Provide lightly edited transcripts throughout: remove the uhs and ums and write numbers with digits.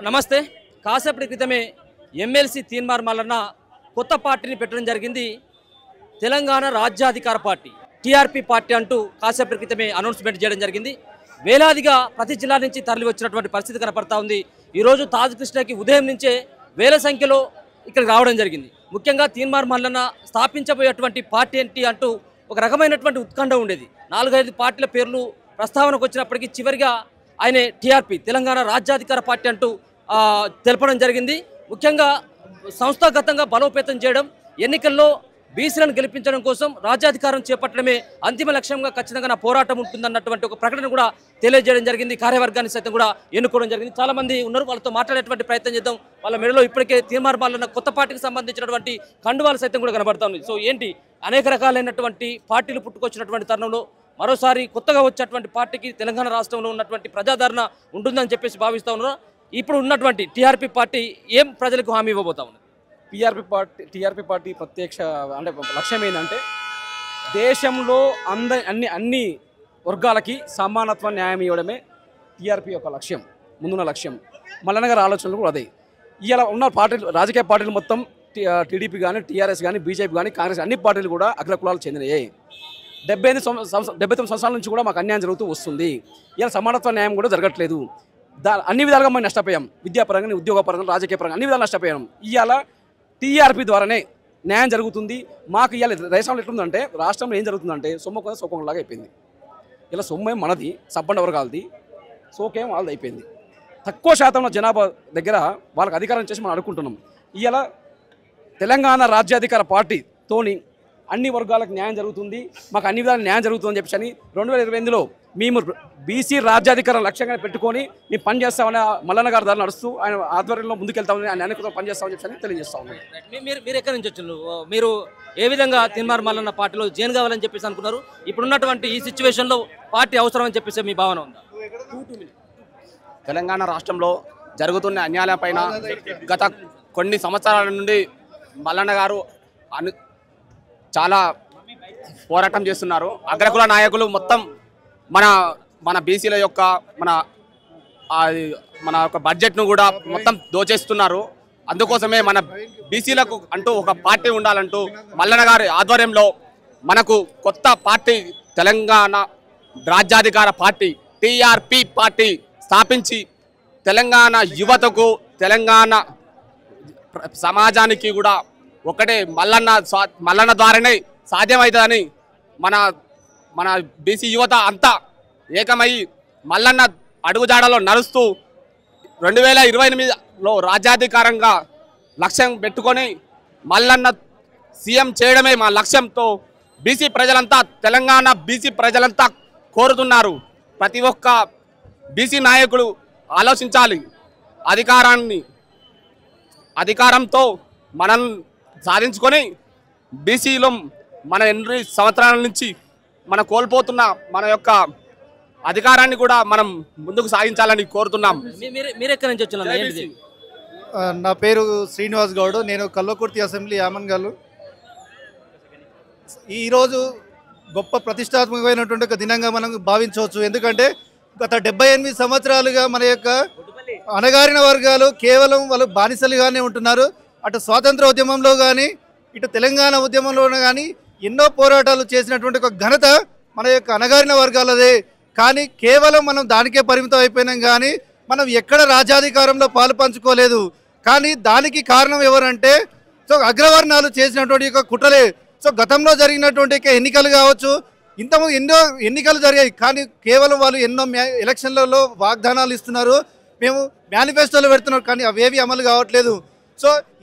నమస్తే. కాసేపటి క్రితమే ఎమ్మెల్సీ తీన్మార్ మల్లన్న కొత్త పార్టీని పెట్టడం జరిగింది. తెలంగాణ రాజ్యాధికార పార్టీ టీఆర్పీ పార్టీ అంటూ కాసేపటి క్రితమే అనౌన్స్మెంట్ చేయడం జరిగింది. వేలాదిగా ప్రతి జిల్లా నుంచి తరలి వచ్చినటువంటి పరిస్థితి కనపడతా ఉంది. ఈరోజు తాజ్ కృష్ణకి ఉదయం నుంచే వేల సంఖ్యలో ఇక్కడికి రావడం జరిగింది. ముఖ్యంగా తీన్మార్ మల్లన్న స్థాపించబోయేటువంటి పార్టీ ఏంటి అంటూ ఒక రకమైనటువంటి ఉత్కంఠ ఉండేది. 4-5 పార్టీల పేర్లు ప్రస్తావనకు వచ్చినప్పటికీ చివరిగా ఆయన టీఆర్పీ తెలంగాణ రాజ్యాధికార పార్టీ అంటూ తెలపడం జరిగింది. ముఖ్యంగా సంస్థాగతంగా బలోపేతం చేయడం, ఎన్నికల్లో బీసీలను గెలిపించడం కోసం రాజ్యాధికారం చేపట్టడమే అంతిమ లక్ష్యంగా ఖచ్చితంగా నా పోరాటం ఉంటుందన్నటువంటి ఒక ప్రకటన కూడా తెలియజేయడం జరిగింది. కార్యవర్గాన్ని సైతం కూడా ఎన్నుకోవడం జరిగింది. చాలామంది ఉన్నారు, వాళ్ళతో మాట్లాడేటువంటి ప్రయత్నం చేద్దాం. వాళ్ళ మెడలో ఇప్పటికే తీన్మార్ మల్లన్న కొత్త పార్టీకి సంబంధించినటువంటి కండువాలు సైతం కూడా కనబడతా ఉంది. సో ఏంటి అనేక రకాలైనటువంటి పార్టీలు పుట్టుకొచ్చినటువంటి తరుణంలో మరోసారి కొత్తగా వచ్చేటువంటి పార్టీకి తెలంగాణ రాష్ట్రంలో ఉన్నటువంటి ప్రజాదరణ ఉంటుందని చెప్పేసి భావిస్తూ ఉన్నారు. ఇప్పుడు ఉన్నటువంటి టీఆర్పీ పార్టీ ఏం ప్రజలకు హామీ ఇవ్వబోతా ఉంది? టీఆర్పీ పార్టీ ప్రత్యక్ష అంటే లక్ష్యం ఏంటంటే దేశంలో అన్ని వర్గాలకి సమానత్వ న్యాయం ఇవ్వడమే టీఆర్పీ యొక్క లక్ష్యం, ముందున్న లక్ష్యం. మల్లన్న గారి ఆలోచనలు కూడా అదే. ఇలా ఉన్న పార్టీలు, రాజకీయ పార్టీలు మొత్తం టీడీపీ కానీ, టీఆర్ఎస్ కానీ, బీజేపీ కానీ, కాంగ్రెస్ అన్ని పార్టీలు కూడా అగ్ర కులాలకు చెందినయే. 79 సంవత్సరాల నుంచి కూడా మాకు అన్యాయం జరుగుతూ వస్తుంది. ఇలా సమానత్వ న్యాయం కూడా జరగట్లేదు. అన్ని విధాలుగా మేము నష్టపోయాం. విద్యాపరంగా, ఉద్యోగపరంగా, రాజకీయ పరంగా అన్ని విధాలు నష్టపోయాం. ఇవాళ టీఆర్పీ ద్వారానే న్యాయం జరుగుతుంది. మాకు ఇవాళ రాష్ట్రంలో ఎట్లుందంటే, రాష్ట్రంలో ఏం జరుగుతుందంటే సొమ్ము సోకంలాగా అయిపోయింది. ఇలా సొమ్మే మనది, సబ్బండ వర్గాలది, సోకేం వాళ్ళది అయిపోయింది. తక్కువ శాతంలో జనాభా దగ్గర వాళ్ళకి అధికారం చేసి మనం అడుక్కుంటున్నాం. ఇవాళ తెలంగాణ రాజ్యాధికార పార్టీతోని అన్ని వర్గాలకు న్యాయం జరుగుతుంది, మాకు అన్ని విధాలు న్యాయం జరుగుతుందని చెప్పి 2028లో మేము బీసీ రాజ్యాధికారం లక్ష్యంగా పెట్టుకొని మేము పనిచేస్తామని మల్లన్న గారి దారి నడుస్తూ ఆయన ఆధ్వర్యంలో ముందుకెళ్తామని, ఆయన అనేక పనిచేస్తామని చెప్పి తెలియజేస్తా ఉన్నాం. మీరు ఎక్కడి నుంచి వచ్చారు? మీరు ఏ విధంగా తీన్మార్ మల్లన్న పార్టీలో జాయిన్ కావాలని చెప్పేసి అనుకున్నారు? ఇప్పుడున్నటువంటి ఈ సిచ్యువేషన్లో పార్టీ అవసరం అని చెప్పేసి మీ భావన ఉందా? తెలంగాణ రాష్ట్రంలో జరుగుతున్న అన్యాయాలపైన గత కొన్ని సంవత్సరాల నుండి మల్లన్న గారు చాలా పోరాటం చేస్తున్నారు. అగ్రకుల నాయకులు మొత్తం మన బీసీల యొక్క మన యొక్క బడ్జెట్ను కూడా మొత్తం దోచేస్తున్నారు. అందుకోసమే మన బీసీలకు అంటూ ఒక పార్టీ ఉండాలంటూ మల్లన్న గారి ఆధ్వర్యంలో మనకు కొత్త పార్టీ తెలంగాణ రాజ్యాధికార పార్టీ టీఆర్పీ పార్టీ స్థాపించి తెలంగాణ యువతకు, తెలంగాణ సమాజానికి కూడా ఒకటే మల్లన్న ద్వారానే సాధ్యమవుతుందని మన బీసీ యువత అంతా ఏకమై మల్లన్న అడుగుజాడలో నడుస్తూ 2028లో రాజ్యాధికారంగా లక్ష్యం పెట్టుకొని మల్లన్న సీఎం చేయడమే మా లక్ష్యంతో బీసీ ప్రజలంతా, తెలంగాణ బీసీ ప్రజలంతా కోరుతున్నారు. ప్రతి ఒక్క బీసీ నాయకుడు ఆలోచించాలి. అధికారంతో మనం సాధించుకొని బీసీలో మన 8 సంవత్సరాల నుంచి మనం కోల్పోతున్న మన యొక్క అధికారాన్ని కూడా మనం ముందుకు సాగించాలని కోరుతున్నాం. మీరు ఎక్కడి నుంచి వచ్చిన? నా పేరు శ్రీనివాస్ గౌడ్, నేను కల్వకుర్తి అసెంబ్లీ యామన్గాలు. ఈరోజు గొప్ప ప్రతిష్టాత్మకమైనటువంటి ఒక దినంగా మనం భావించవచ్చు. ఎందుకంటే గత 78 సంవత్సరాలుగా మన యొక్క అణగారిన వర్గాలు కేవలం వాళ్ళు బానిసలుగానే ఉంటున్నారు. అటు స్వాతంత్ర ఉద్యమంలో కానీ, ఇటు తెలంగాణ ఉద్యమంలో కానీ ఎన్నో పోరాటాలు చేసినటువంటి ఒక ఘనత మన యొక్క అణగారిన వర్గాలదే. కానీ కేవలం మనం దానికే పరిమితం అయిపోయినాం, కానీ మనం ఎక్కడ రాజ్యాధికారంలో పాలు పంచుకోలేదు. కానీ దానికి కారణం ఎవరంటే అగ్రవర్ణాలు చేసినటువంటి యొక్క కుట్రలే. గతంలో జరిగినటువంటి ఎన్నికలు కావచ్చు, ఇంతకుముందు ఎన్నో ఎన్నికలు జరిగాయి, కానీ కేవలం వాళ్ళు ఎన్నో ఎలక్షన్లలో వాగ్దానాలు ఇస్తున్నారు, మేము మేనిఫెస్టోలు పెడుతున్నారు, కానీ అవేవి అమలు కావట్లేదు.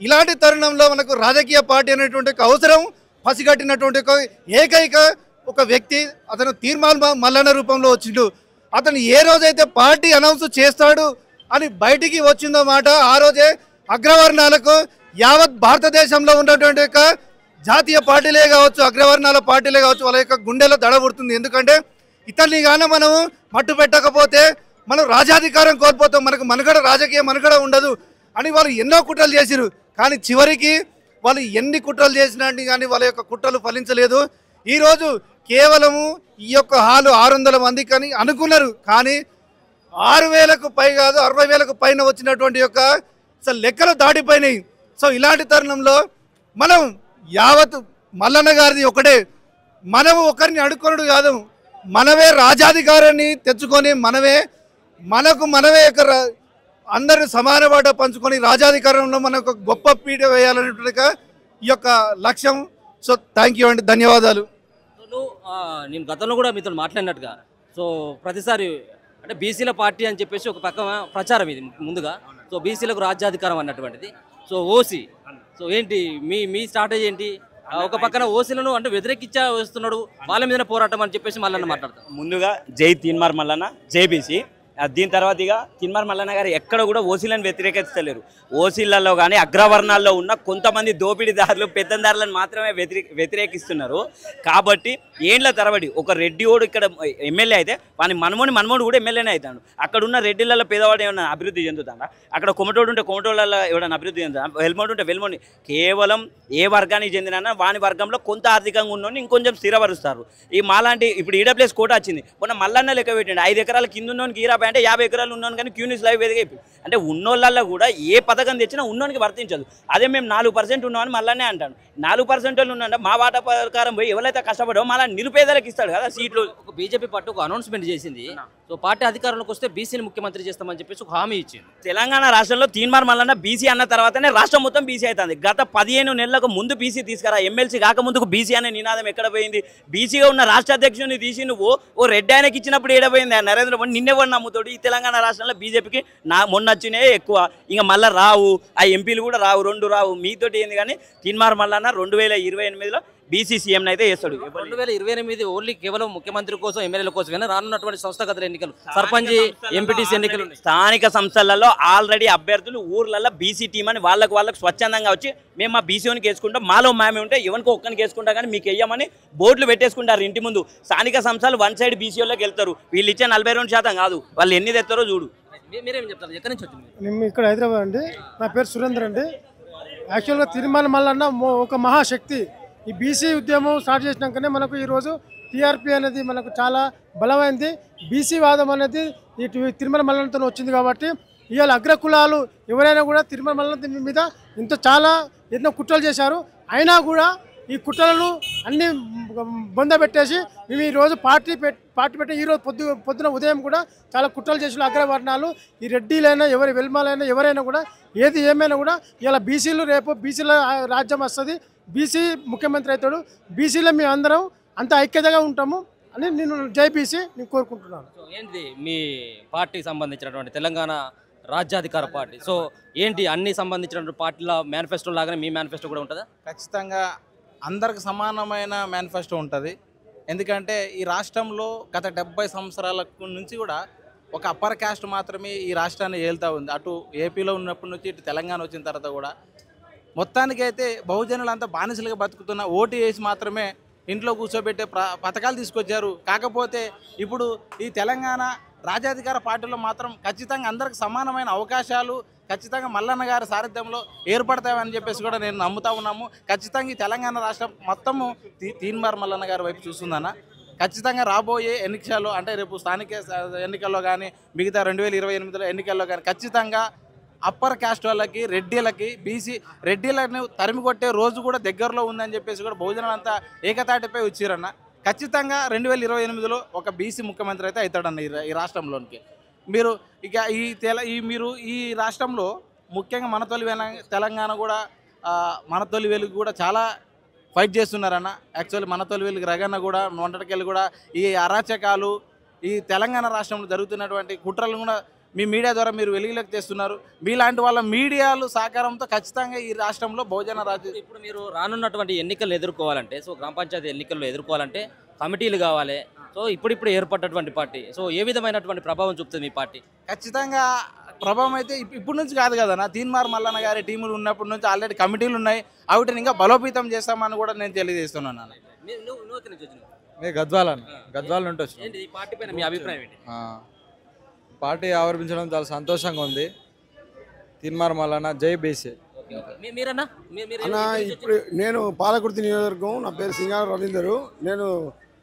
ఇలాంటి తరుణంలో మనకు రాజకీయ పార్టీ అనేటువంటి అవసరం పసిగట్టినటువంటి ఏకైక ఒక వ్యక్తి అతను తీన్మార్ మల్లన్న రూపంలో వచ్చిండు. అతను ఏ రోజైతే పార్టీ అనౌన్స్ చేస్తాడు అని బయటికి వచ్చిందో మాట, ఆ రోజే అగ్రవర్ణాలకు యావత్ భారతదేశంలో ఉన్నటువంటి యొక్క జాతీయ పార్టీలే కావచ్చు, అగ్రవర్ణాల పార్టీలే కావచ్చు, వాళ్ళ యొక్క గుండెలో దడ పుడుతుంది. ఎందుకంటే ఇతన్ని కానీ మనము మట్టు పెట్టకపోతే మనం రాజాధికారం కోల్పోతాం, మనకు రాజకీయ మనుగడ ఉండదు అని వాళ్ళు ఎన్నో కుట్రలు చేసిరు. కానీ చివరికి వాళ్ళు ఎన్ని కుట్రలు చేసినా కానీ వాళ్ళ యొక్క కుట్రలు ఫలించలేదు. ఈరోజు కేవలము ఈ యొక్క హాలు 600 మందికి అని అనుకున్నారు, కానీ 6,000కు పై కాదు 60,000కు పైన వచ్చినటువంటి యొక్క అసలు లెక్కలు దాటిపోయినాయి. సో ఇలాంటి తరుణంలో మనం యావత్ మల్లన్న గారిది ఒకటే, మనము ఒకరిని అడుక్కొనుడు కాదు, మనమే రాజాధికారాన్ని తెచ్చుకొని మనమే అందరిని సమాన వాటా పంచుకొని రాజాధికారంలో మనకు గొప్ప పీట వేయాలనేటువంటి ఈ యొక్క లక్ష్యం. సో థ్యాంక్ యూ అండి, ధన్యవాదాలు. నేను గతంలో కూడా మీతో మాట్లాడినట్టుగా సో ప్రతిసారి అంటే బీసీల పార్టీ అని చెప్పేసి ఒక పక్క ప్రచారం ఇది ముందుగా. సో బీసీలకు రాజ్యాధికారం అన్నటువంటిది. సో ఓసీ సో ఏంటి మీ స్ట్రాటజీ ఏంటి? ఒక పక్కన ఓసీలను అంటే వ్యతిరేకించా వస్తున్నాడు, వాళ్ళ మీద పోరాటం అని చెప్పేసి మల్లన్న మాట్లాడతారు. ముందుగా జై తీన్మార్ మల్లన్న, జై బీసీ. దీని తర్వాత ఇక తీన్మార్ మల్లన్న గారు ఎక్కడ కూడా ఓసీలను వ్యతిరేకిస్తలేరు. ఓసీలలో కానీ అగ్రవర్ణాల్లో ఉన్న కొంతమంది దోపిడీదారులు పెత్తందారులను మాత్రమే వ్యతిరేకిస్తున్నారు. కాబట్టి ఏండ్ల తరబడి ఒక రెడ్డిోడు ఇక్కడ ఎమ్మెల్యే అయితే వాని మనమోడు కూడా ఎమ్మెల్యేనే అవుతాడు. అక్కడ ఉన్న రెడ్డిలలో పేదవాడు ఏమైనా అభివృద్ధి చెందుతాడా? అక్కడ కొమటోడు ఉంటే కొమటోళ్ళలో ఎవరైనా అభివృద్ధి చెందుతాడా? వెల్మోడు ఉంటే వెల్మోని కేవలం ఏ వర్గానికి చెందిన వాని వర్గంలో కొంత ఆర్థికంగా ఉన్నోని ఇంకొంచెం స్థిరపరుస్తారు. ఈ మాలాంటి ఇప్పుడు ఈడబ్ల్యూఎస్ కోట వచ్చింది, మొన్న మల్లన్న లెక్క పెట్టండి, 5 ఎకరాల కింద ఉన్నోనికి ఈరా అంటే 50 ఎకరాలు ఉన్నాను కానీ క్యూనిస్ లైవ్ ఎదిగైపోయి అంటే ఉన్నోళ్ళల్లో కూడా ఏ పథకం తెచ్చినా ఉన్నోనికి వర్తించదు. అదే మేము 4% ఉన్నామని మళ్ళానే అంటాను. 4% వాళ్ళు ఉన్నారంటే మా వాటా ప్రకారం పోయి ఎవరైతే కష్టపడో మళ్ళీ నిరుపేదలకు ఇస్తాడు కదా సీట్లు. ఒక బీజేపీ పార్టీ ఒక అనౌన్స్మెంట్ చేసింది, సో పార్టీ అధికారంలోకి వస్తే బీసీని ముఖ్యమంత్రి చేస్తామని చెప్పేసి ఒక హామీ ఇచ్చింది. తెలంగాణ రాష్ట్రంలో తీన్మార్ మల్లన్న బీసీ అన్న తర్వాతనే రాష్ట్రం మొత్తం బీసీ అవుతుంది. గత 15 నెలలకు ముందు బీసీ తీసుకురా, ఎమ్మెల్సీ కాకముందుకు బీసీ అనే నినాదం ఎక్కడ పోయింది? బీసీగా ఉన్న రాష్ట్ర అధ్యక్షుడిని తీసి నువ్వు ఓ రెడ్డి ఆయనకి ఇచ్చినప్పుడు ఏడపోయింది? నరేంద్ర మోడీ నిన్నెవరు నమ్ముతాడు? ఈ తెలంగాణ రాష్ట్రంలో బీజేపీకి మొన్న వచ్చినాయి ఎక్కువ, ఇంకా మళ్ళీ రావు, ఆ ఎంపీలు కూడా రావు, 2 రావు. మీతోటి ఏంది కానీ తీన్మార్ మల్లన్న 2028లో బీసీ సీఎంని అయితే చేస్తాడు. 2028 ఓన్లీ కేవలం ముఖ్యమంత్రి కోసం ఎమ్మెల్యేల కోసం రానున్నటువంటి సంస్థాగత ఎన్నికలు, సర్పంచ్ ఎంపీటీసీ ఎన్నికలు, స్థానిక సంస్థలలో ఆల్రెడీ అభ్యర్థులు ఊర్లలో బీసీ టీం అని వాళ్ళకు స్వచ్ఛందంగా వచ్చి మేము మా బీసీఓనికి వేసుకుంటాం, మాలో మేమే ఉంటే ఎవరికి ఒక్కరికి వేసుకుంటాం కానీ మీకు వేయమని బోర్డులు పెట్టేసుకుంటారు ఇంటి ముందు. స్థానిక సంస్థలు 1 సైడ్ బీసీఓలోకి వెళ్తారు. వీళ్ళు ఇచ్చే 42% కాదు, వాళ్ళు ఎన్ని తెస్తారో చూడు. మీరేం చెప్తారు? ఎక్కడి నుంచి వచ్చింది? మేము ఇక్కడ హైదరాబాద్ అండి. నా పేరు సురేందర్ అండి. యాక్చువల్గా తీన్మార్ మల్లన్న ఒక మహాశక్తి. ఈ బీసీ ఉద్యమం స్టార్ట్ చేసినాకనే మనకు ఈరోజు టీఆర్పీ అనేది మనకు చాలా బలమైంది. బీసీ వాదం అనేది ఈ తీన్మార్ మల్లన్నతో వచ్చింది. కాబట్టి ఇవాళ అగ్రకులాలు ఎవరైనా కూడా తీన్మార్ మల్లన్న మీద ఎన్నో కుట్రలు చేశారు. అయినా కూడా ఈ కుట్రలను అన్ని బొందబెట్టేసి మేము ఈరోజు పార్టీ పెట్టి ఈరోజు పొద్దున ఉదయం కూడా చాలా కుట్రలు చేసిన అగ్రవర్ణాలు, ఈ రెడ్డిలైనా ఎవరి వెల్మాలైనా ఎవరైనా కూడా ఏది ఏమైనా కూడా ఇలా బీసీలు రేపు బీసీల రాజ్యం వస్తుంది, బీసీ ముఖ్యమంత్రి అవుతాడు, బీసీలో మేము అందరం అంత ఐక్యతగా ఉంటాము అని నేను జై బీసీ నేను కోరుకుంటున్నాను. ఏంటి మీ పార్టీకి సంబంధించినటువంటి తెలంగాణ రాజ్యాధికార పార్టీ, సో ఏంటి అన్ని సంబంధించినటువంటి పార్టీల మేనిఫెస్టో లాగానే మీ మేనిఫెస్టో కూడా ఉంటుందా? ఖచ్చితంగా అందరికి సమానమైన మేనిఫెస్టో ఉంటుంది. ఎందుకంటే ఈ రాష్ట్రంలో గత 70 సంవత్సరాల నుంచి కూడా ఒక అప్పర్ క్యాస్ట్ మాత్రమే ఈ రాష్ట్రాన్ని ఏలుతూ ఉంది. అటు ఏపీలో ఉన్నప్పటి నుంచి ఇటు తెలంగాణ వచ్చిన తర్వాత కూడా మొత్తానికైతే బహుజనులంతా బానిసలుగా బతుకుతున్న ఓటు వేసి మాత్రమే ఇంట్లో కూర్చోబెట్టే పథకాలు తీసుకొచ్చారు. కాకపోతే ఇప్పుడు ఈ తెలంగాణ రాజ్యాధికార పార్టీలో మాత్రం ఖచ్చితంగా అందరికి సమానమైన అవకాశాలు ఖచ్చితంగా మల్లన్న గారి సారథ్యంలో ఏర్పడతాయని చెప్పేసి కూడా నేను నమ్ముతా ఉన్నాము. ఖచ్చితంగా ఈ తెలంగాణ రాష్ట్రం మొత్తము తీన్మార్ మల్లన్న గారి వైపు చూస్తుందన్న. ఖచ్చితంగా రాబోయే ఎన్నికల్లో అంటే రేపు స్థానిక ఎన్నికల్లో కానీ మిగతా 2028లో ఎన్నికల్లో కానీ ఖచ్చితంగా అప్పర్ క్యాస్ట్ వాళ్ళకి రెడ్డిలకి బీసీ రెడ్డిలను తరిమి కొట్టే రోజు కూడా దగ్గరలో ఉందని చెప్పేసి కూడా బహుజనులంతా ఏకతాటిపై వచ్చిరన్న. ఖచ్చితంగా 2028లో ఒక బీసీ ముఖ్యమంత్రి అయితే అవుతాడన్న ఈ రాష్ట్రంలోనికి. మీరు ఇక మీరు ఈ రాష్ట్రంలో ముఖ్యంగా మనతొలి తెలంగాణ కూడా మనతొలి వెలుగు కూడా చాలా ఫైట్ చేస్తున్నారన్న. యాక్చువల్లీ మనతొలి వెలుగు రగన్న కూడా మొన్నటికెళ్ళి కూడా ఈ అరాచకాలు ఈ తెలంగాణ రాష్ట్రంలో జరుగుతున్నటువంటి కుట్రలు కూడా మీ మీడియా ద్వారా మీరు వెలుగులోకి తెస్తున్నారు. మీలాంటి వాళ్ళ మీడియాలు సహకారంతో ఖచ్చితంగా ఈ రాష్ట్రంలో బహుజన రాజ్యం. ఇప్పుడు మీరు రానున్నటువంటి ఎన్నికలు ఎదుర్కోవాలంటే, సో గ్రామ పంచాయతీ ఎన్నికల్లో ఎదుర్కోవాలంటే కమిటీలు కావాలి. సో ఇప్పుడు ఏర్పడ్డటువంటి పార్టీ, సో ఏ విధమైనటువంటి ప్రభావం చూపుతుంది మీ పార్టీ? ఖచ్చితంగా ప్రభావం అయితే ఇప్పటి నుంచి కాదు కదన్నా, తీన్మార్ మల్లన్న గారి టీములు ఉన్నప్పటి నుంచి ఆల్రెడీ కమిటీలు ఉన్నాయి. వాటిని ఇంకా బలోపేతం చేస్తామని కూడా నేను తెలియజేస్తున్నాను. గద్వాల నుండి వచ్చి ఈ పార్టీ పైన మీ అభిప్రాయం ఏంటి? పార్టీ ఆవిర్భించడం చాలా సంతోషంగా ఉంది. తీన్మార్ మల్లన్న జై బీసీ. అన్న ఇప్పుడు నేను పాలకుర్తి నియోజకవర్గం, నా పేరు సింగార రవీందరు. నేను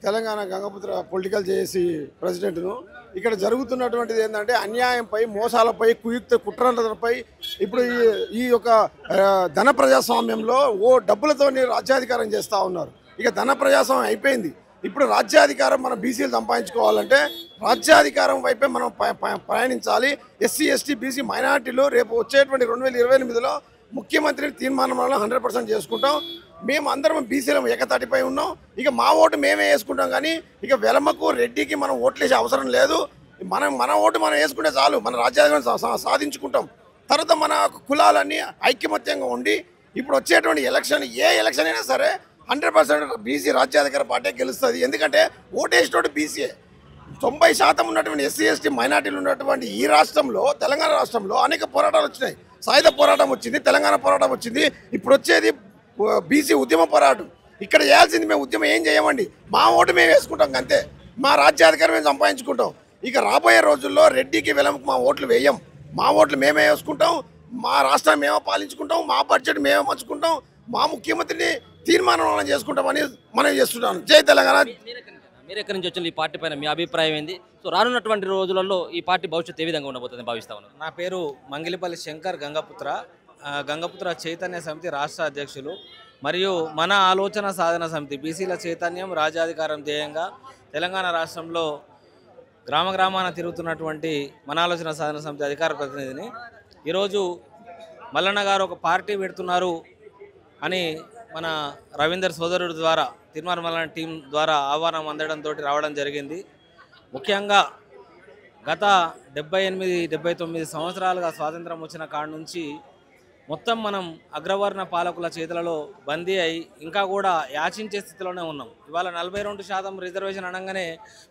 తెలంగాణ గంగపుత్ర పొలిటికల్ జేఏసీ ప్రెసిడెంట్ను. ఇక్కడ జరుగుతున్నటువంటిది ఏంటంటే అన్యాయంపై, మోసాలపై, కుట్రలపై ఇప్పుడు ఈ యొక్క ధన ప్రజాస్వామ్యంలో డబ్బులతో రాజ్యాధికారం చేస్తూ ఉన్నారు. ఇక ధన ప్రజాస్వామ్యం అయిపోయింది. ఇప్పుడు రాజ్యాధికారం మన బీసీలు సంపాదించుకోవాలంటే రాజ్యాధికారం వైపే మనం ప్రయాణించాలి. ఎస్సీ, ఎస్టీ, బీసీ మైనార్టీలు రేపు వచ్చేటువంటి 2028లో ముఖ్యమంత్రిని తీర్మానం వల్ల 100% చేసుకుంటాం. మేము అందరం బీసీలం ఏకతాటిపై ఉన్నాం. ఇక మా ఓటు మేమే వేసుకుంటాం. కానీ ఇక వెలమకు, రెడ్డికి మనం ఓట్లేసే అవసరం లేదు. మన ఓటు మనం వేసుకుంటే చాలు, మన రాజ్యాధికారం సాధించుకుంటాం. తర్వాత మన కులాలన్నీ ఐక్యమత్యంగా ఉండి ఇప్పుడు వచ్చేటువంటి ఎలక్షన్, ఏ ఎలక్షన్ అయినా సరే 100% బీసీ రాజ్యాధికార పార్టీ గెలుస్తుంది. ఎందుకంటే ఓటేసినోడు బీసీఏ. 90% ఉన్నటువంటి ఎస్సీ, ఎస్టీ మైనార్టీలు ఉన్నటువంటి ఈ రాష్ట్రంలో, తెలంగాణ రాష్ట్రంలో అనేక పోరాటాలు వచ్చినాయి. సాయుధ పోరాటం వచ్చింది, తెలంగాణ పోరాటం వచ్చింది. ఇప్పుడు వచ్చేది బీసీ ఉద్యమ పోరాటం. ఇక్కడ చేయాల్సింది మేము ఉద్యమం ఏం చేయమండి, మా ఓటు మేము వేసుకుంటాం అంతే. మా రాజ్యాధికారం మేము సంపాదించుకుంటాం. ఇక రాబోయే రోజుల్లో రెడ్డికి వెలంకు మా ఓట్లు వేయం. మా ఓట్లు మేమే వేసుకుంటాం. మా రాష్ట్రాన్ని మేమే పాలించుకుంటాం. మా బడ్జెట్ మేమే పంచుకుంటాం. మా ముఖ్యమంత్రిని తీర్మానం చేసుకుంటామని మనం చేస్తున్నాను. జై తెలంగాణ. మీరు ఎక్కడి నుంచి వచ్చిన ఈ పార్టీ పైన మీ అభిప్రాయం ఏంది? సో రానున్నటువంటి రోజులలో ఈ పార్టీ భవిష్యత్తు ఏ విధంగా ఉండబోతుందని భావిస్తా ఉన్నాను. నా పేరు మంగిలిపల్లి శంకర్ గంగపుత్ర చైతన్య సమితి రాష్ట్ర అధ్యక్షులు మరియు మన ఆలోచన సాధన సమితి బీసీల చైతన్యం రాజ్యాధికారం ధ్యేయంగా తెలంగాణ రాష్ట్రంలో గ్రామాన తిరుగుతున్నటువంటి మన ఆలోచన సాధన సమితి అధికార ప్రతినిధిని. ఈరోజు మల్లన్న గారు ఒక పార్టీ పెడుతున్నారు అని మన రవీందర్ సోదరుడు ద్వారా, తీర్మార్ మల్లన్న టీం ద్వారా ఆహ్వానం అందడంతో రావడం జరిగింది. ముఖ్యంగా గత 78-79 సంవత్సరాలుగా స్వాతంత్రం వచ్చిన కాడ నుంచి మొత్తం మనం అగ్రవర్ణ పాలకుల చేతులలో బందీ అయి ఇంకా కూడా యాచించే స్థితిలోనే ఉన్నాం. ఇవాళ 42% రిజర్వేషన్ అనగానే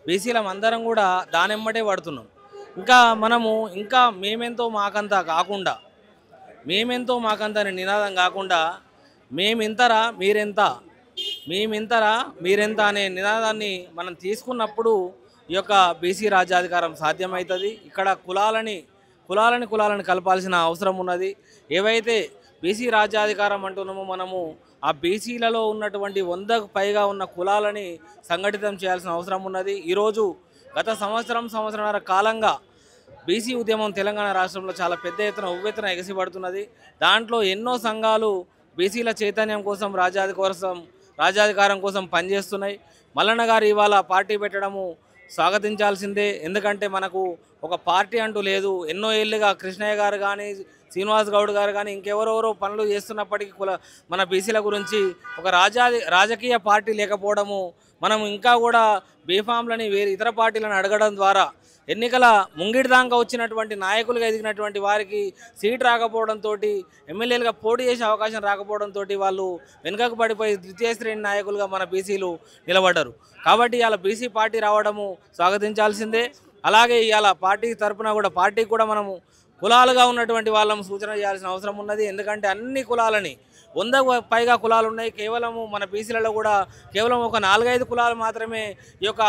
బీసీలం అందరం కూడా దానెమ్మటే పడుతున్నాం. ఇంకా మేమెంతో మాకంతా కాకుండా, మేమెంతో మాకంతా అనే నినాదం కాకుండా మేమింతరా మీరెంత అనే నినాదాన్ని మనం తీసుకున్నప్పుడు ఈ యొక్క బీసీ రాజ్యాధికారం సాధ్యమవుతుంది. ఇక్కడ కులాలని కలపాల్సిన అవసరం ఉన్నది. ఏవైతే బీసీ రాజ్యాధికారం అంటున్నామో మనము ఆ బీసీలలో ఉన్నటువంటి 100కు పైగా ఉన్న కులాలని సంఘటితం చేయాల్సిన అవసరం ఉన్నది. ఈరోజు గత సంవత్సరన్నర కాలంగా బీసీ ఉద్యమం తెలంగాణ రాష్ట్రంలో చాలా పెద్ద ఎత్తున ఉవ్వెత్తున ఎగసిపడుతున్నది. దాంట్లో ఎన్నో సంఘాలు బీసీల చైతన్యం కోసం, రాజ్యాధికారం కోసం పనిచేస్తున్నాయి. మల్లన్న గారు ఇవాళ పార్టీ పెట్టడము స్వాగతించాల్సిందే. ఎందుకంటే మనకు ఒక పార్టీ అంటూ లేదు. ఎన్నో ఏళ్ళుగా కృష్ణయ్య గారు కానీ, శ్రీనివాస్ గౌడ్ గారు కానీ ఇంకెవరెవరో పనులు చేస్తున్నప్పటికీ మన బీసీల గురించి ఒక రాజకీయ పార్టీ లేకపోవడము, మనం ఇంకా కూడా బీఫామ్లని వేరే ఇతర పార్టీలను అడగడం ద్వారా ఎన్నికల ముంగిడి దాకా వచ్చినటువంటి నాయకులుగా ఎదిగినటువంటి వారికి సీట్ రాకపోవడంతో, ఎమ్మెల్యేలుగా పోటీ చేసే అవకాశం రాకపోవడంతో వాళ్ళు వెనుకకు పడిపోయి ద్వితీయ శ్రేణి నాయకులుగా మన బీసీలు నిలబడ్డారు. కాబట్టి ఇవాళ బీసీ పార్టీ రావడము స్వాగతించాల్సిందే. అలాగే ఇవాళ పార్టీ తరఫున కూడా పార్టీకి కూడా మనము కులాలుగా ఉన్నటువంటి వాళ్ళము సూచన చేయాల్సిన అవసరం ఉన్నది. ఎందుకంటే అన్ని కులాలని 100కు పైగా కులాలు ఉన్నాయి. కేవలము మన బీసీలలో కూడా కేవలం ఒక 4-5 కులాలు మాత్రమే ఈ యొక్క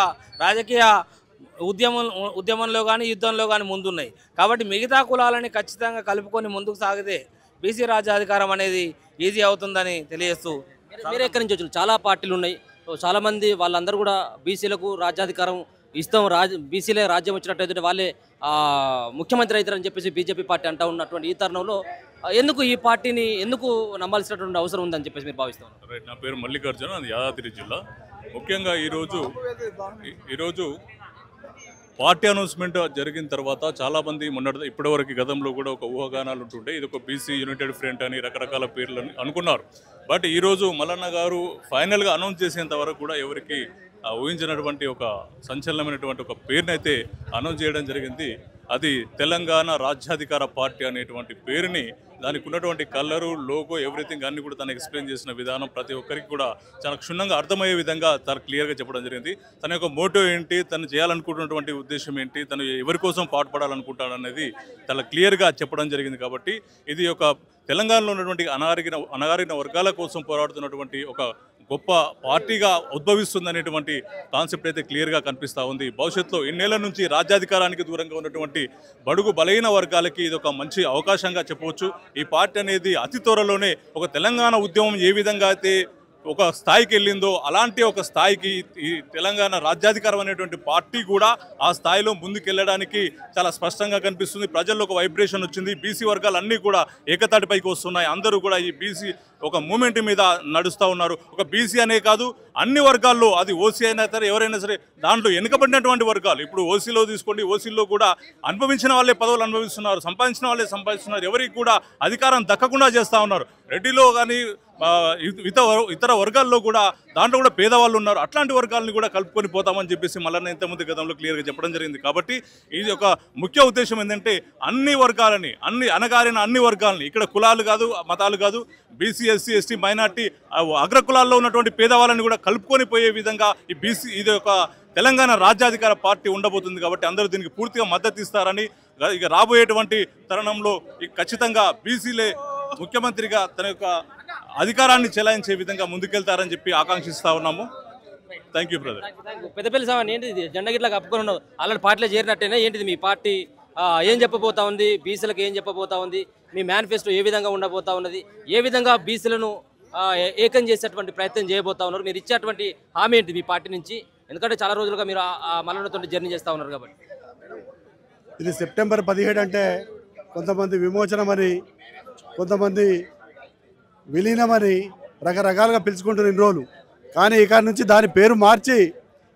రాజకీయ ఉద్యమంలో కానీ యుద్ధంలో కానీ ముందున్నాయి. కాబట్టి మిగతా కులాలని ఖచ్చితంగా కలుపుకొని ముందుకు సాగితే బీసీ రాజ్యాధికారం అనేది ఈజీ అవుతుందని తెలియజేస్తూ. మీరు ఎక్కడి నుంచి వచ్చారు? చాలా పార్టీలు ఉన్నాయి. చాలామంది వాళ్ళందరూ కూడా బీసీలకు రాజ్యాధికారం ఇస్తాం, బీసీలే రాజ్యం వచ్చినట్టయితే వాళ్ళే ముఖ్యమంత్రి అవుతారని చెప్పేసి బీజేపీ పార్టీ అంటూ ఉన్నటువంటి ఈ తరుణంలో ఎందుకు ఈ పార్టీని నమ్మాల్సినటువంటి అవసరం ఉందని చెప్పేసి మీరు భావిస్తాం? రైట్, నా పేరు మల్లికార్జున, అది యాదాద్రి జిల్లా. ముఖ్యంగా ఈరోజు పార్టీ అనౌన్స్మెంట్ జరిగిన తర్వాత చాలామంది ఇప్పటివరకు గతంలో కూడా ఒక ఊహాగానాలు ఉంటుండే, ఇది ఒక బీసీ యునైటెడ్ ఫ్రంట్ అని రకరకాల పేర్లని అనుకున్నారు. బట్ ఈరోజు మల్లన్న గారు ఫైనల్గా అనౌన్స్ చేసేంత వరకు కూడా ఎవరికి ఊహించినటువంటి ఒక సంచలనమైనటువంటి ఒక పేరునైతే అనౌన్స్ చేయడం జరిగింది. అది తెలంగాణ రాజ్యాధికార పార్టీ అనేటువంటి పేరుని, దానికి ఉన్నటువంటి కలరు, లోగో, ఎవ్రీథింగ్ అన్ని కూడా తను ఎక్స్ప్లెయిన్ చేసిన విధానం ప్రతి ఒక్కరికి కూడా చాలా క్షుణ్ణంగా అర్థమయ్యే విధంగా తను క్లియర్గా చెప్పడం జరిగింది. తన యొక్క మోటో ఏంటి, తను చేయాలనుకుంటున్నటువంటి ఉద్దేశం ఏంటి, తను ఎవరి కోసం పాటుపడాలనుకుంటాడు అనేది చాలా క్లియర్గా చెప్పడం జరిగింది. కాబట్టి ఇది ఒక తెలంగాణలో ఉన్నటువంటి అణగారిన వర్గాల కోసం పోరాడుతున్నటువంటి ఒక గొప్ప పార్టీగా ఉద్భవిస్తుందనేటువంటి కాన్సెప్ట్ అయితే క్లియర్గా కనిపిస్తూ ఉంది. భవిష్యత్తులో ఇన్నేళ్ల నుంచి రాజ్యాధికారానికి దూరంగా ఉన్నటువంటి బడుగు బలహీన వర్గాలకి ఇది ఒక మంచి అవకాశంగా చెప్పవచ్చు. ఈ పార్టీ అనేది అతి త్వరలోనే ఒక తెలంగాణ ఉద్యమం ఏ విధంగా అయితే ఒక స్థాయికి వెళ్ళిందో అలాంటి ఒక స్థాయికి ఈ తెలంగాణ రాజ్యాధికారం అనేటువంటి పార్టీ కూడా ఆ స్థాయిలో ముందుకెళ్ళడానికి చాలా స్పష్టంగా కనిపిస్తుంది. ప్రజల్లో ఒక వైబ్రేషన్ వచ్చింది. బీసీ వర్గాలు అన్నీ కూడా ఏకతాటిపైకి వస్తున్నాయి. అందరూ కూడా ఈ బీసీ ఒక మూమెంట్ మీద నడుస్తూ ఉన్నారు. ఒక బీసీ అనే కాదు, అన్ని వర్గాల్లో, అది ఓసీ అయినా సరే ఎవరైనా సరే, దాంట్లో వెనుకబడినటువంటి వర్గాలు. ఇప్పుడు ఓసీలో తీసుకోండి, ఓసీలో కూడా అనుభవించిన వాళ్ళే పదవులు అనుభవిస్తున్నారు, సంపాదించిన వాళ్ళే సంపాదిస్తున్నారు, ఎవరికి కూడా అధికారం దక్కకుండా చేస్తూ ఉన్నారు. రెడ్డిలో కానీ ఇతర వర్గాల్లో కూడా దాంట్లో కూడా పేదవాళ్ళు ఉన్నారు. అట్లాంటి వర్గాలని కూడా కలుపుకొని పోతామని చెప్పేసి మళ్ళీ ఇంతకుముందు గతంలో క్లియర్గా చెప్పడం జరిగింది. కాబట్టి ఇది ఒక ముఖ్య ఉద్దేశం ఏంటంటే అన్ని వర్గాలని, అణగారిన అన్ని వర్గాలని, ఇక్కడ కులాలు కాదు, మతాలు కాదు, బీసీ, ఎస్సీ, ఎస్టీ, మైనార్టీ, అగ్రకులాల్లో ఉన్నటువంటి పేదవాళ్ళని కూడా కలుపుకొని పోయే విధంగా ఈ బీసీ, ఇది ఒక తెలంగాణ రాజ్యాధికార పార్టీ ఉండబోతుంది. కాబట్టి అందరూ దీనికి పూర్తిగా మద్దతు ఇస్తారని, ఇక రాబోయేటువంటి తరుణంలో ఖచ్చితంగా బీసీలే ముఖ్యమంత్రిగా తన యొక్క అధికారాన్ని చెలాయించే విధంగా ముందుకెళ్తారని చెప్పి ఆకాంక్షిస్తా ఉన్నాము. Thank you brother. పెద్దపల్లి సామాన్ ఏంటిది జెండా గిట్లా కప్పుకొని ఉన్నావు, అలాంటి పార్టీలో చేరినట్టేనా ఏంటిది మీ పార్టీ? ఏం చెప్పబోతా ఉంది, బీసీలకు ఏం చెప్పబోతా ఉంది, మీ మేనిఫెస్టో ఏ విధంగా ఉండబోతా ఉన్నది, ఏ విధంగా బీసీలను ఏకం చేసేటువంటి ప్రయత్నం చేయబోతా ఉన్నారు, మీరు ఇచ్చేటువంటి హామీ ఏంటి మీ పార్టీ నుంచి? ఎందుకంటే చాలా రోజులుగా మీరు మల్లన్నతో జర్నీ చేస్తూ ఉన్నారు కాబట్టి. ఇది సెప్టెంబర్ 17 అంటే కొంతమంది విమోచనమని, కొంతమంది విలీనమని రకరకాలుగా పిలుచుకుంటున్న ఇన్ని రోజులు. కానీ ఇక్కడ నుంచి దాని పేరు మార్చి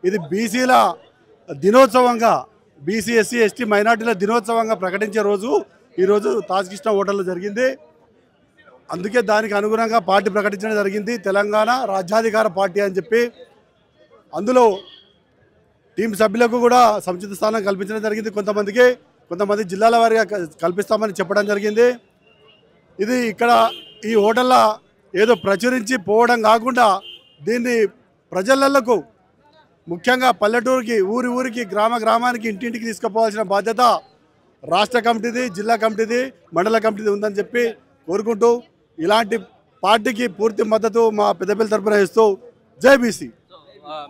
ఇది బీసీల దినోత్సవంగా, బీసీ, ఎస్సీ, ఎస్టీ, మైనార్టీల దినోత్సవంగా ప్రకటించే రోజు ఈరోజు తాజ్కృష్ణ హోటల్లో జరిగింది. అందుకే దానికి అనుగుణంగా పార్టీ ప్రకటించడం జరిగింది, తెలంగాణ రాజ్యాధికార పార్టీ అని చెప్పి. అందులో టీం సభ్యులకు కూడా సముచిత స్థానం కల్పించడం జరిగింది. కొంతమంది జిల్లాల వారీగా కల్పిస్తామని చెప్పడం జరిగింది. ఇది ఇక్కడ ఈ హోటల్లో ఏదో ప్రచురించి పోవడం కాకుండా దీన్ని ప్రజలకు, ముఖ్యంగా పల్లెటూరుకి, ఊరికి, గ్రామానికి, ఇంటింటికి తీసుకుపోవాల్సిన బాధ్యత రాష్ట్ర కమిటీది, జిల్లా కమిటీది, మండల కమిటీది ఉందని చెప్పి కోరుకుంటూ, ఇలాంటి పార్టీకి పూర్తి మద్దతు మా పెద్దపల్లి తరపున ఇస్తూ జై బీసీ.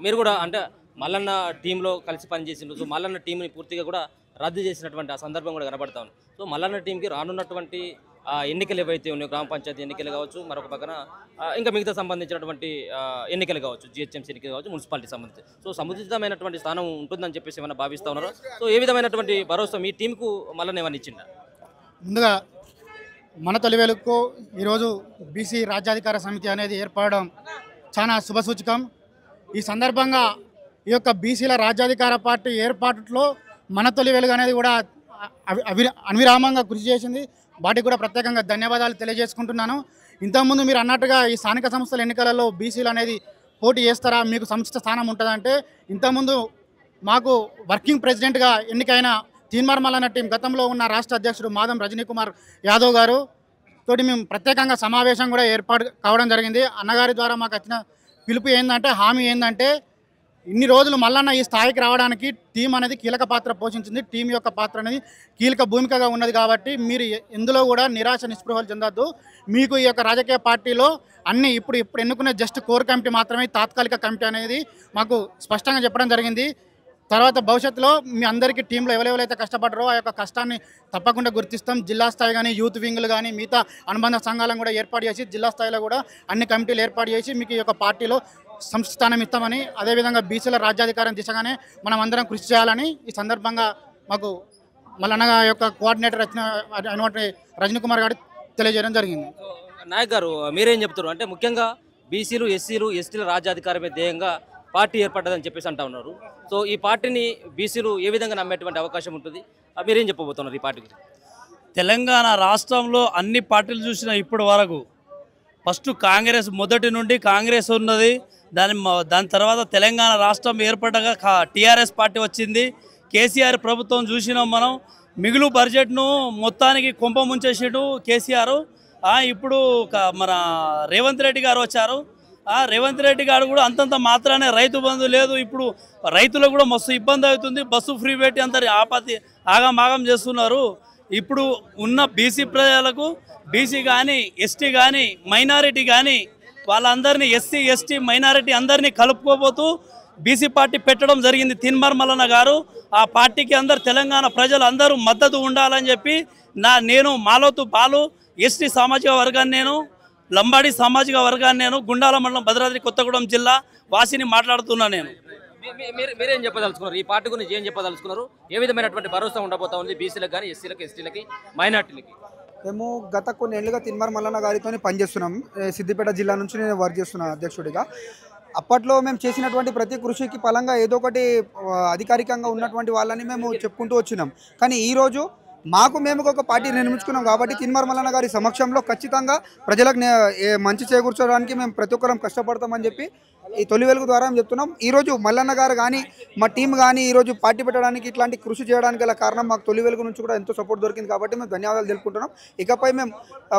మీరు కూడా అంటే మల్లన్న టీంలో కలిసి పనిచేసిండ్రు. సో మల్లన్న టీంని పూర్తిగా కూడా రద్దు చేసినటువంటి ఆ సందర్భం కూడా కనబడతా ఉంది. సో మల్లన్న టీంకి రానున్నటువంటి ఎన్నికలు ఏవైతే ఉన్నాయో, గ్రామ పంచాయతీ ఎన్నికలు కావచ్చు, మరొక పక్కన ఇంకా మిగతా సంబంధించినటువంటి ఎన్నికలు కావచ్చు, జిహెచ్ఎంసీ ఎన్నికలు కావచ్చు, మున్సిపాలిటీ సంబంధించి, సో సముచితమైనటువంటి స్థానం ఉంటుందని చెప్పేసి ఏమైనా భావిస్తూ ఉన్నారు? సో ఏ విధమైనటువంటి భరోసా మీ టీంకు మల్లన్న ఏమైనా ఇచ్చిందా? ముందుగా మన తొలివేలుకు ఈరోజు బీసీ రాజ్యాధికార సమితి అనేది ఏర్పడడం చాలా శుభసూచకం. ఈ సందర్భంగా ఈ యొక్క బీసీల రాజ్యాధికార పార్టీ ఏర్పాటులో మన తొలి వెలుగు అనేది కూడా అవిరామంగా కృషి చేసింది. వాటికి కూడా ప్రత్యేకంగా ధన్యవాదాలు తెలియజేసుకుంటున్నాను. ఇంతకుముందు మీరు అన్నట్టుగా ఈ స్థానిక సంస్థల ఎన్నికలలో బీసీలు అనేది పోటీ చేస్తారా, మీకు సముచిత స్థానం ఉంటుందంటే, ఇంతకుముందు మాకు వర్కింగ్ ప్రెసిడెంట్గా ఎన్నికైన తీన్మార్ మల్లన్న టీం గతంలో ఉన్న రాష్ట్ర అధ్యక్షుడు మాదం రజనీకుమార్ యాదవ్ గారు తోటి మేము ప్రత్యేకంగా సమావేశం కూడా ఏర్పాటు కావడం జరిగింది. అన్నగారి ద్వారా మాకు వచ్చిన పిలుపు ఏంటంటే, హామీ ఏంటంటే, ఇన్ని రోజులు మల్లన్న ఈ స్థాయికి రావడానికి టీం అనేది కీలక పాత్ర పోషించింది. టీం యొక్క పాత్ర అనేది కీలక భూమికగా ఉన్నది. కాబట్టి మీరు ఎందులో కూడా నిరాశ నిస్పృహలు చెందొద్దు. మీకు ఈ యొక్క రాజకీయ పార్టీలో అన్ని ఇప్పుడు ఎన్నుకునే జస్ట్ కోర్ కమిటీ మాత్రమే, తాత్కాలిక కమిటీ అనేది మాకు స్పష్టంగా చెప్పడం జరిగింది. తర్వాత భవిష్యత్తులో మీ అందరికీ టీంలో ఎవరెవరైతే కష్టపడ్డారో ఆ యొక్క కష్టాన్ని తప్పకుండా గుర్తిస్తాం. జిల్లా స్థాయి కానీ, యూత్ వింగ్లు కానీ, మిగతా అనుబంధ సంఘాలను కూడా ఏర్పాటు చేసి జిల్లా స్థాయిలో కూడా అన్ని కమిటీలు ఏర్పాటు చేసి మీకు ఈ యొక్క పార్టీలో సంస్థానం ఇస్తామని, అదేవిధంగా బీసీల రాజ్యాధికారం దిశగానే మనం అందరం కృషి చేయాలని ఈ సందర్భంగా మాకు మల్లన్న యొక్క కోఆర్డినేటర్ అయినటువంటి రజనీకుమార్ గారు తెలియజేయడం జరిగింది. నాయక్ గారు మీరేం చెప్తారు? అంటే ముఖ్యంగా బీసీలు, ఎస్సీలు, ఎస్టీల రాజ్యాధికారమే ధ్యేయంగా పార్టీ ఏర్పడ్డదని చెప్పేసి అంటా ఉన్నారు. సో ఈ పార్టీని బీసీలు ఏ విధంగా నమ్మేటువంటి అవకాశం ఉంటుంది? మీరేం చెప్పబోతున్నారు ఈ పార్టీకి? తెలంగాణ రాష్ట్రంలో అన్ని పార్టీలు చూసిన ఇప్పటి వరకు ఫస్ట్ కాంగ్రెస్, మొదటి నుండి కాంగ్రెస్ ఉన్నది. దాని తర్వాత తెలంగాణ రాష్ట్రం ఏర్పడ్డాక టీఆర్ఎస్ పార్టీ వచ్చింది. కేసీఆర్ ప్రభుత్వం చూసినాం మనం. మిగులు బడ్జెట్ను మొత్తానికి కొంప ముంచేసాడు కేసీఆర్. ఇప్పుడు మన రేవంత్ రెడ్డి గారు వచ్చారు. రేవంత్ రెడ్డి గారు కూడా అంతంత మాత్రానే రైతు బంధు లేదు. ఇప్పుడు రైతులకు కూడా మస్తు ఇబ్బంది అవుతుంది. బస్సు ఫ్రీ పెట్టి అందరి ఆగమాగం చేస్తున్నారు. ఇప్పుడు ఉన్న బీసీ ప్రజలకు, బీసీ కానీ, ఎస్టీ కానీ, మైనారిటీ కానీ, వాళ్ళందరినీ ఎస్సీ, ఎస్టీ, మైనారిటీ అందరినీ కలుపుకోబోతూ బీసీ పార్టీ పెట్టడం జరిగింది తీన్మార్ మల్లన్న గారు. ఆ పార్టీకి అందరు తెలంగాణ ప్రజలు అందరూ మద్దతు ఉండాలని చెప్పి నేను మాలోతు బాలు ఎస్టీ సామాజిక వర్గాన్ని నేను లంబాడి సామాజిక వర్గాన్ని నేను గుండాల మండలం భద్రాద్రి కొత్తగూడెం జిల్లా వాసిని మాట్లాడుతున్నాను నేను. మీరేం చెప్పదలుచుకున్నారు? ఈ పార్టీ గురించి ఏం చెప్పదలుచుకున్నారు? ఏ విధమైనటువంటి భరోసా ఉండబోతా ఉంది బీసీలకు కానీ, ఎస్సీలకు, ఎస్టీలకి, మైనార్టీలకి? మేము గత కొన్ని ఏళ్ళుగా తిన్మార్ మల్లన్న గారితో పనిచేస్తున్నాం. సిద్దిపేట జిల్లా నుంచి నేను వర్క్ చేస్తున్నా అధ్యక్షుడిగా. అప్పట్లో మేము చేసినటువంటి ప్రతి కృషికి ఫలంగా ఏదో ఒకటి అధికారికంగా ఉన్నటువంటి వాళ్ళని మేము చెప్పుకుంటూ వచ్చినాం. కానీ ఈరోజు మేము ఒక పార్టీ నిర్మించుకున్నాం కాబట్టి తిన్మార్ మల్లన్న గారి సమక్షంలో ఖచ్చితంగా ప్రజలకు మంచి చేకూర్చడానికి మేము ప్రతి ఒక్కరం కష్టపడతామని చెప్పి ఈ తొలి వెలుగు ద్వారా మేము చెప్తున్నాం. ఈరోజు మల్లన్న గారు కానీ మా టీం కానీ ఈరోజు పార్టీ పెట్టడానికి ఇట్లాంటి కృషి చేయడానికి గల కారణం మాకు తొలి వెలుగు నుంచి కూడా ఎంతో సపోర్ట్ దొరికింది కాబట్టి మేము ధన్యవాదాలు తెలుపుకుంటున్నాం. ఇకపై మేము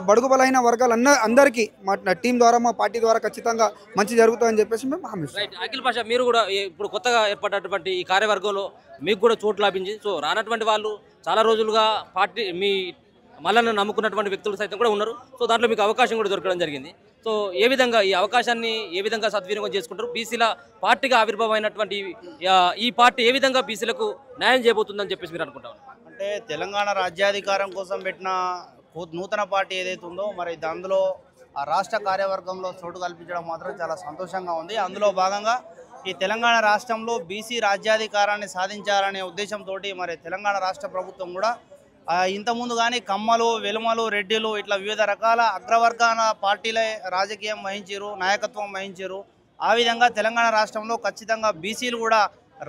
బడుగు బలహీన వర్గాలు అందరికీ మా టీం ద్వారా మా పార్టీ ద్వారా ఖచ్చితంగా మంచి జరుగుతుందని చెప్పేసి మేము హామీ ఇస్తున్నాం. అఖిల్ పాషా, మీరు కూడా ఇప్పుడు కొత్తగా ఏర్పడినటువంటి ఈ కార్యవర్గంలో మీకు కూడా చోటు లభించి, సో రానటువంటి వాళ్ళు చాలా రోజులుగా పార్టీ మీ మల్లన్న నమ్ముకున్నటువంటి వ్యక్తులు సైతం కూడా ఉన్నారు. సో దాంట్లో మీకు అవకాశం కూడా దొరకడం జరిగింది. సో ఏ విధంగా ఈ అవకాశాన్ని ఏ విధంగా సద్వినియోగం చేసుకుంటారు? బీసీల పార్టీగా ఆవిర్భావమైనటువంటి ఈ పార్టీ ఏ విధంగా బీసీలకు న్యాయం చేయబోతుందని చెప్పేసి మీరు అనుకుంటారు? అంటే తెలంగాణ రాజ్యాధికారం కోసం పెట్టిన నూతన పార్టీ ఏదైతే ఉందో మరి అందులో ఆ రాష్ట్ర కార్యవర్గంలో చోటు కల్పించడం మాత్రం చాలా సంతోషంగా ఉంది. అందులో భాగంగా ఈ తెలంగాణ రాష్ట్రంలో బీసీ రాజ్యాధికారాన్ని సాధించాలనే ఉద్దేశంతో మరి తెలంగాణ రాష్ట్ర ప్రభుత్వం కూడా ఇంతకుముందు కానీ కమ్మలు, వెలుమలు, రెడ్డిలు ఇట్లా వివిధ రకాల అగ్రవర్గాల పార్టీలే రాజకీయం వహించారు, నాయకత్వం వహించారు. ఆ విధంగా తెలంగాణ రాష్ట్రంలో ఖచ్చితంగా బీసీలు కూడా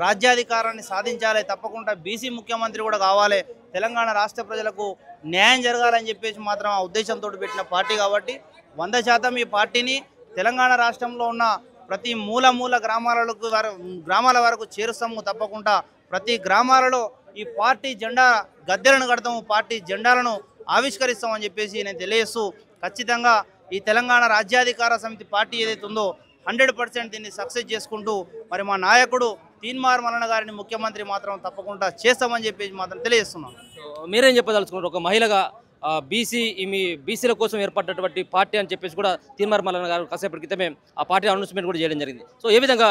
రాజ్యాధికారాన్ని సాధించాలి, తప్పకుండా బీసీ ముఖ్యమంత్రి కూడా కావాలి, తెలంగాణ రాష్ట్ర ప్రజలకు న్యాయం జరగాలని చెప్పేసి మాత్రం ఆ ఉద్దేశంతో పెట్టిన పార్టీ కాబట్టి 100% ఈ పార్టీని తెలంగాణ రాష్ట్రంలో ఉన్న ప్రతి మూల గ్రామాల వరకు చేరుస్తాము. తప్పకుండా ప్రతి గ్రామాలలో ఈ పార్టీ జెండా గద్దెలను కడతాము, పార్టీ జెండాలను ఆవిష్కరిస్తామని చెప్పేసి నేను తెలియజేస్తూ ఖచ్చితంగా ఈ తెలంగాణ రాజ్యాధికార సమితి పార్టీ ఏదైతే ఉందో 100% దీన్ని సక్సెస్ చేసుకుంటూ మరి మా నాయకుడు తీన్మార్ మల్లన్న గారిని ముఖ్యమంత్రి మాత్రం తప్పకుండా చేస్తామని చెప్పేసి మాత్రం తెలియజేస్తున్నాం. మీరేం చెప్పదలుచుకున్నారు? ఒక మహిళగా బీసీల కోసం ఏర్పడినటువంటి పార్టీ అని చెప్పేసి కూడా తీన్మార్ మల్లన్న గారు కాసేపటి క్రితమే ఆ పార్టీ అనౌన్స్మెంట్ కూడా చేయడం జరిగింది. సో ఏ విధంగా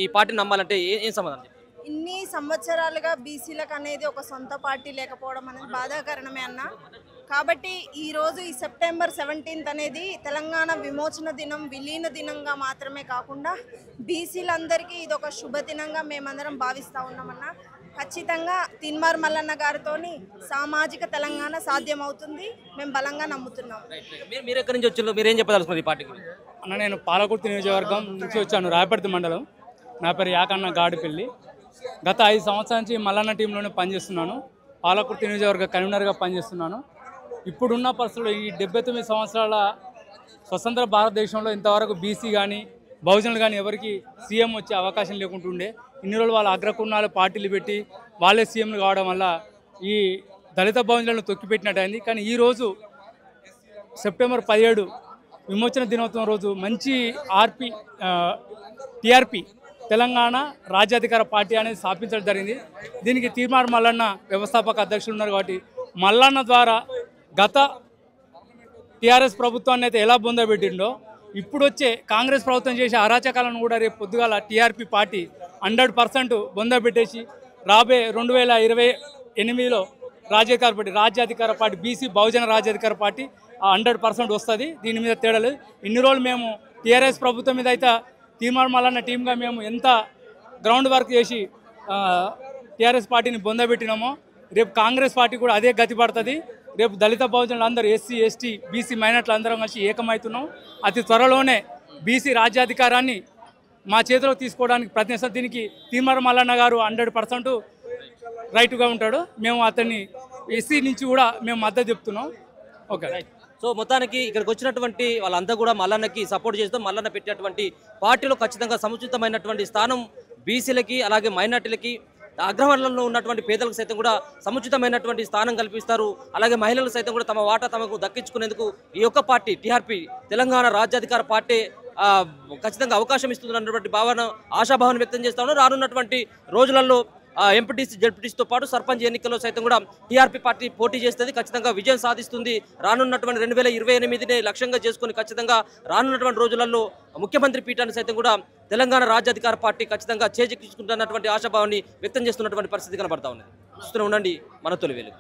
ఈ పార్టీని నమ్మాలంటే ఏం సమాధానం? ఇన్ని సంవత్సరాలుగా బీసీలకు అనేది ఒక సొంత పార్టీ లేకపోవడం అనేది బాధాకరణమే అన్న. కాబట్టి ఈరోజు ఈ సెప్టెంబర్ 17 అనేది తెలంగాణ విమోచన దినం, విలీన దినంగా మాత్రమే కాకుండా బీసీలందరికీ ఇది ఒక శుభదినంగా మేమందరం భావిస్తూ ఉన్నామన్నా. ఖచ్చితంగా తీన్మార్ మల్లన్న గారితో సామాజిక తెలంగాణ సాధ్యమవుతుంది, మేము బలంగా నమ్ముతున్నాం. మీరు ఎక్కడి నుంచి వచ్చారు? మీరేం చెప్పదలుచుకున్నారు ఈ పార్టీ గురించి? అన్న, నేను పాలకుర్తి నియోజకవర్గం నుంచి వచ్చాను, రాయపర్తి మండలం. నా పేరు యాకన్న గాడిపల్లి. గత 5 సంవత్సరాల నుంచి మల్లన్న టీంలోనే పనిచేస్తున్నాను. పాలకుర్తి నియోజకవర్గ కన్వీనర్గా పనిచేస్తున్నాను. ఇప్పుడున్న పరిస్థితుల్లో ఈ 79 సంవత్సరాల స్వతంత్ర భారతదేశంలో ఇంతవరకు బీసీ కానీ బహుజనులు కానీ ఎవరికి సీఎం వచ్చే అవకాశం లేకుంటుండే. ఇన్ని రోజులు వాళ్ళ అగ్రకున్నాలు పార్టీలు పెట్టి వాళ్ళే సీఎంలు కావడం వల్ల ఈ దళిత బహుజనులను తొక్కిపెట్టినట్టయింది. కానీ ఈరోజు సెప్టెంబర్ 17 విమోచన దినోత్సవం రోజు మంచి టీఆర్పీ తెలంగాణ రాజ్యాధికార పార్టీ అనేది స్థాపించడం జరిగింది. దీనికి తీన్మార్ మల్లన్న వ్యవస్థాపక అధ్యక్షులు ఉన్నారు కాబట్టి మల్లన్న ద్వారా గత టీఆర్ఎస్ ప్రభుత్వాన్ని అయితే ఎలా బొందబెట్టిండో ఇప్పుడు వచ్చే కాంగ్రెస్ ప్రభుత్వం చేసే అరాచకాలను కూడా రేపు పొద్దుగాల టీఆర్పీ పార్టీ 100% బొందబెట్టేసి రాబోయే 2028లో రాజ్యాధికార పార్టీ బీసీ బహుజన రాజ్యాధికార పార్టీ 100% వస్తుంది. దీని మీద తేడలేదు. ఇన్ని రోజులు మేము టీఆర్ఎస్ ప్రభుత్వం మీద అయితే తీన్మార్ మల్లన్న టీంగా మేము ఎంత గ్రౌండ్ వర్క్ చేసి టీఆర్ఎస్ పార్టీని బొందబెట్టినామో రేపు కాంగ్రెస్ పార్టీ కూడా అదే గతి పడుతుంది. రేపు దళిత బహుజనులు అందరూ ఎస్సీ ఎస్టీ బీసీ మైనార్టీలు అందరం కలిసి ఏకమవుతున్నాం. అతి త్వరలోనే బీసీ రాజ్యాధికారాన్ని మా చేతిలోకి తీసుకోవడానికి ప్రయత్నిస్తాం. దీనికి తీన్మార్ మల్లన్న గారు 100% రైట్గా ఉంటాడు. మేము అతన్ని ఎస్సీ నుంచి కూడా మేము మద్దతు చెప్తున్నాం. ఓకే. సో మొత్తానికి ఇక్కడికి వచ్చినటువంటి వాళ్ళంతా కూడా మల్లన్నకి సపోర్ట్ చేస్తాం. మల్లన్న పెట్టినటువంటి పార్టీలో ఖచ్చితంగా సముచితమైనటువంటి స్థానం బీసీలకి అలాగే మైనార్టీలకి అగ్రవర్ణంలో ఉన్నటువంటి పేదలకు సైతం కూడా సముచితమైనటువంటి స్థానం కల్పిస్తారు. అలాగే మహిళలు సైతం కూడా తమ వాటా తమకు దక్కించుకునేందుకు ఈ యొక్క పార్టీ టీఆర్పీ తెలంగాణ రాజ్యాధికార పార్టీ ఖచ్చితంగా అవకాశం ఇస్తుందన్నటువంటి భావన ఆశాభావాన్ని వ్యక్తం చేస్తా ఉన్నారు. రానున్నటువంటి రోజులలో ఎంపీటీసీ జడ్పీటీసీతో పాటు సర్పంచ్ ఎన్నికల్లో సైతం కూడా టీఆర్పీ పార్టీ పోటీ చేస్తుంది, ఖచ్చితంగా విజయం సాధిస్తుంది. రానున్నటువంటి 2028ని లక్ష్యంగా చేసుకుని ఖచ్చితంగా రానున్నటువంటి రోజులలో ముఖ్యమంత్రి పీఠాన్ని సైతం కూడా తెలంగాణ రాజ్యాధికార పార్టీ ఖచ్చితంగా చేజిక్కించుకుంటున్నటువంటి ఆశాభావాన్ని వ్యక్తం చేస్తున్నటువంటి పరిస్థితి కనబడతా ఉన్నది. చూస్తూనే ఉండండి మన తొలి వెలుగు.